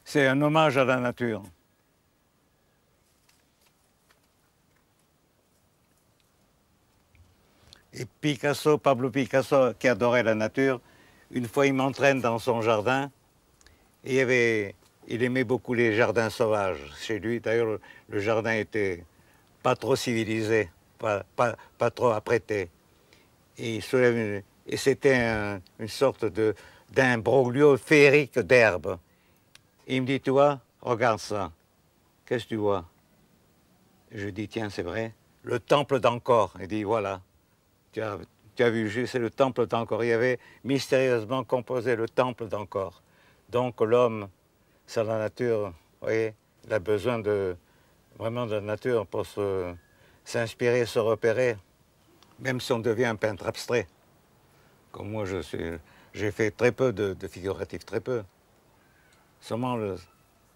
C'est un hommage à la nature. Et Picasso, Pablo Picasso, qui adorait la nature, une fois il m'entraîne dans son jardin, et il aimait beaucoup les jardins sauvages chez lui. D'ailleurs, le jardin était pas trop civilisé, pas trop apprêté. Et c'était une sorte d'imbroglio féerique d'herbes. Il me dit, tu vois, regarde ça. Qu'est-ce que tu vois? Je dis, tiens, c'est vrai. Le temple d'Angkor. Il dit, voilà. Tu as vu juste, c'est le temple d'Angkor. Il avait mystérieusement composé le temple d'Angkor. Donc l'homme, c'est la nature, vous voyez, il a besoin vraiment de la nature pour s'inspirer, se repérer, même si on devient un peintre abstrait. Comme moi, j'ai fait très peu de figuratif, très peu. Seulement,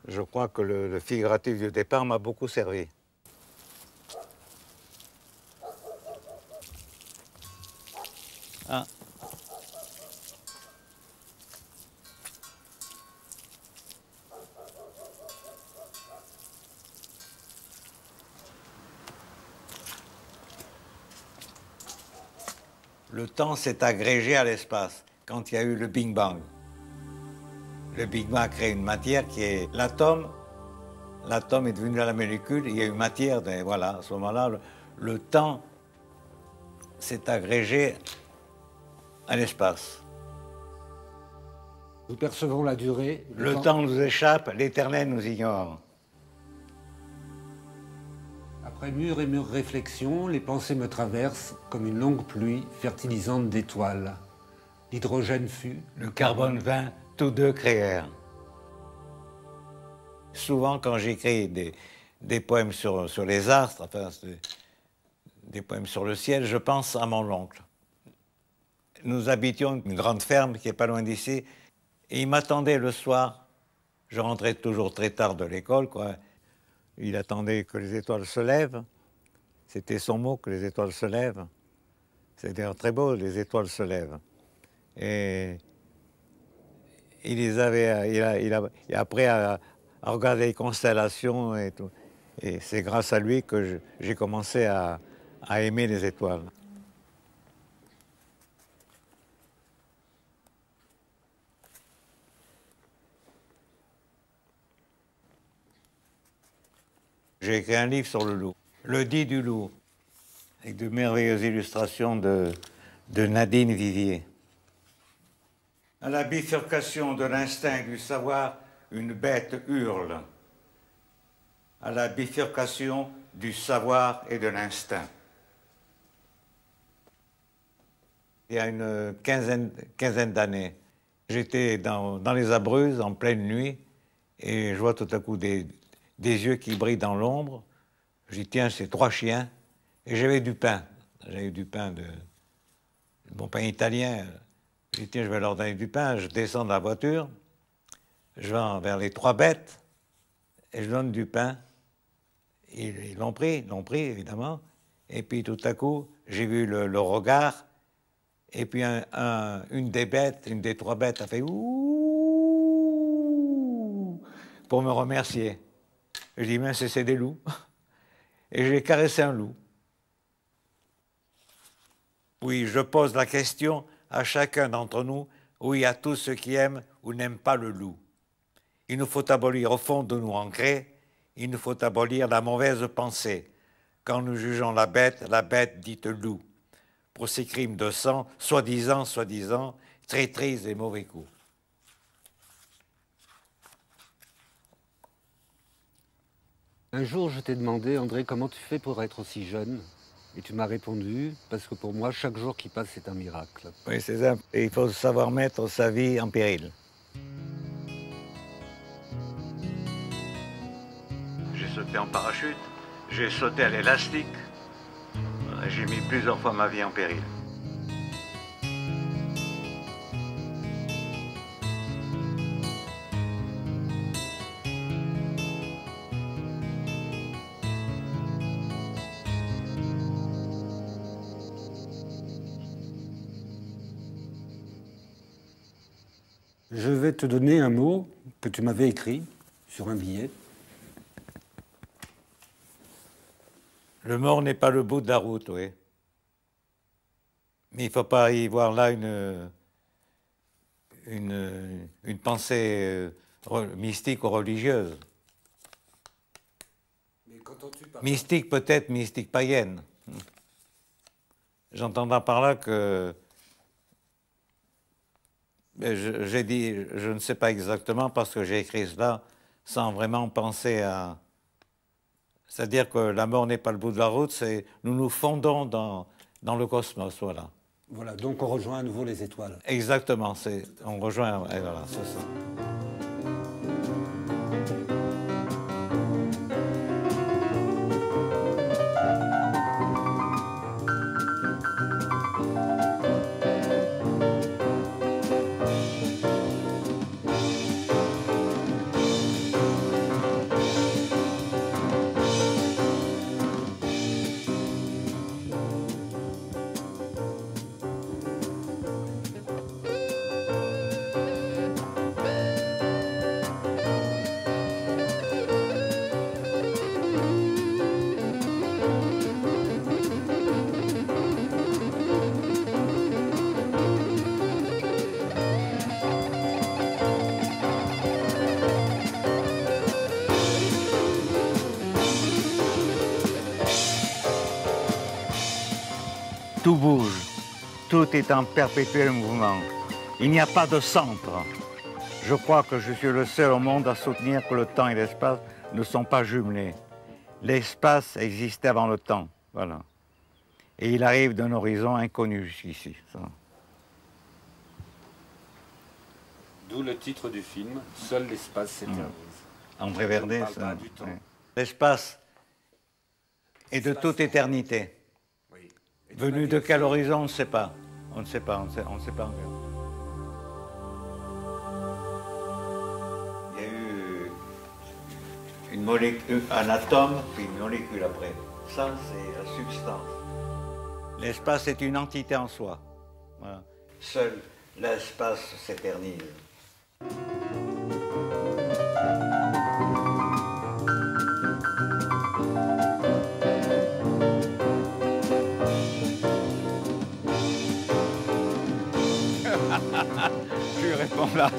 je crois que le figuratif du départ m'a beaucoup servi. Ah. Le temps s'est agrégé à l'espace quand il y a eu le Big Bang. Le Big Bang a créé une matière qui est l'atome. L'atome est devenu la molécule, il y a eu matière. Voilà, à ce moment-là, le temps s'est agrégé à l'espace. Nous percevons la durée. Le temps nous échappe, l'éternel nous ignore. Après mûre et mûre réflexion, les pensées me traversent comme une longue pluie fertilisante d'étoiles. L'hydrogène fut, le carbone vint, tous deux créèrent. Souvent, quand j'écris des poèmes sur les astres, enfin, des poèmes sur le ciel, je pense à mon oncle. Nous habitions une grande ferme qui est pas loin d'ici, et il m'attendait le soir. Je rentrais toujours très tard de l'école, quoi. Il attendait que les étoiles se lèvent. C'était son mot, que les étoiles se lèvent. C'est d'ailleurs très beau, les étoiles se lèvent. Et il les avait, il a appris à regarder les constellations et tout. Et c'est grâce à lui que j'ai commencé à aimer les étoiles. J'ai écrit un livre sur le loup, Le Dit du loup, avec de merveilleuses illustrations de Nadine Vivier. À la bifurcation de l'instinct et du savoir, une bête hurle. À la bifurcation du savoir et de l'instinct. Il y a une quinzaine d'années, j'étais dans les Abruzzes en pleine nuit et je vois tout à coup des yeux qui brillent dans l'ombre. Je dis tiens, c'est 3 chiens. Et j'avais du pain. J'avais du pain bon pain italien. Je dis tiens, je vais leur donner du pain. Je descends de la voiture, je vais vers les 3 bêtes et je donne du pain. Ils l'ont pris évidemment. Et puis tout à coup, j'ai vu le regard. Et puis une des 3 bêtes a fait ouh pour me remercier. Je dis mais c'est des loups. Et j'ai caressé un loup. Oui, je pose la question à chacun d'entre nous, oui, à tous ceux qui aiment ou n'aiment pas le loup. Il nous faut abolir au fond de nous ancrés, il nous faut abolir la mauvaise pensée. Quand nous jugeons la bête dite loup. Pour ces crimes de sang, soi-disant, traîtrises et mauvais coups. Un jour, je t'ai demandé, André, comment tu fais pour être aussi jeune? Et tu m'as répondu, parce que pour moi, chaque jour qui passe, c'est un miracle. Oui, c'est ça. Et il faut savoir mettre sa vie en péril. J'ai sauté en parachute, j'ai sauté à l'élastique. J'ai mis plusieurs fois ma vie en péril. Je vais te donner un mot que tu m'avais écrit sur un billet. Le mort n'est pas le bout de la route, oui. Mais il ne faut pas y voir là une pensée mystique ou religieuse. Mais mystique peut-être, mystique païenne. J'entends par là que... J'ai dit, je ne sais pas exactement parce que j'ai écrit cela sans vraiment penser à... C'est-à-dire que la mort n'est pas le bout de la route, c'est nous nous fondons dans le cosmos, voilà. Voilà, donc on rejoint à nouveau les étoiles. Exactement, on rejoint, et voilà, c'est ça. Tout bouge, tout est en perpétuel mouvement. Il n'y a pas de centre. Je crois que je suis le seul au monde à soutenir que le temps et l'espace ne sont pas jumelés. L'espace existait avant le temps, voilà. Et il arrive d'un horizon inconnu jusqu'ici. D'où le titre du film, Seul l'espace s'éternise. André Vernet, ça. Oui. L'espace est de toute éternité. Venu de quel horizon, on ne sait pas. On ne sait pas, on ne sait pas encore. Il y a eu une molécule, un atome, puis une molécule après. Ça, c'est la substance. L'espace est une entité en soi. Voilà. Seul l'espace s'éternise. Tu réponds là.